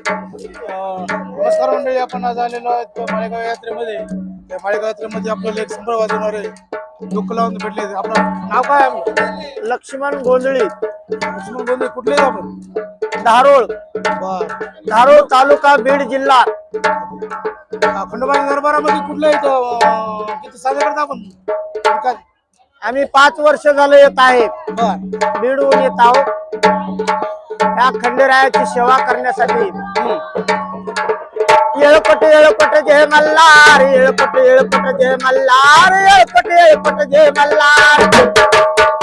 नमस्कार मंडळी, आपण आज आलेलो आहोत माळेगाव यात्रेमध्ये. त्या माळेगाव यात्रेमध्ये आपल्याला एक संभ्रम वाजवणारे लोक लावून भेटले. आपलं नाव काय आहे? लक्ष्मण गोंधळी, लक्ष्मण गोंधळे. कुठले आपण? धारोळ, बर. धारोळ तालुका, बीड जिल्हा. खंडोबा दरबारामध्ये कुठल्या इथं किती साजरा करता आपण? काय? आम्ही 5 वर्ष झालं येत आहे. बर. बीडहून येत आहोत या खंडेरायाची सेवा करण्यासाठी. येळपट येळपट जय मल्हार, येळपट येळपट जय मल्हार, येळपट येळपट जय मल्हार.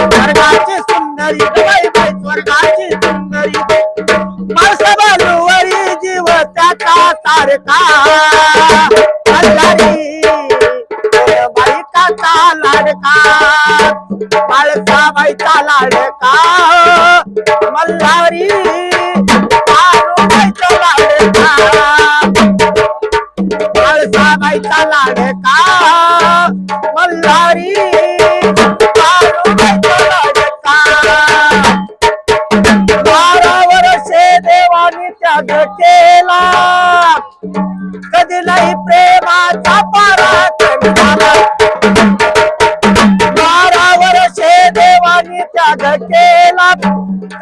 स्वर्गाची सुंदरी बाई बाई, स्वर्गाची सुंदरी माळसा बालूवरी जीव त्याचा सारखा. मल्हारी बाईकाचा लाडका, माळसा बाईचा लाडका. मल्हारी बाईचा लाडका, माळसा बाईचा लाडका. मल्हारी बाईचा लाडका. 12 वर्षे देवानी त्याग केला, कधी नाही प्रेमाचा पराक्रम झाला. 12 वर्षे देवानी त्याग केला,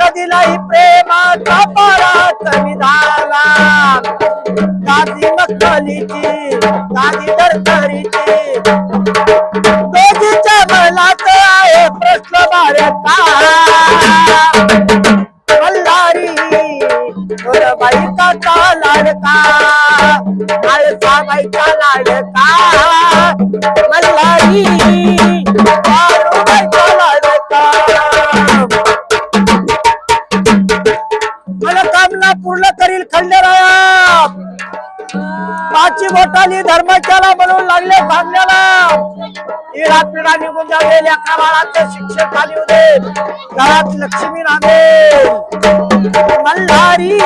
कधी नाही प्रेमाचा पराक्रम झाला. गादी मखलीची, गादी दरदरीची, दोघीच्या मनात आहे प्रश्न भारता. मल्हारी बाईकाचा लाडका, माळसा बाईचा लाडका. मल्हारी बाईचा लाडका. मला कामना पूर्ण करील खंडेराया. 5 बोटाली धर्माच्याला म्हणून लागले बांधल्याला. इडा पिढा निघून जावे, लेकरा बाळाचे शिक्षक खाली होते, घरात लक्ष्मी राहते. मल्हारी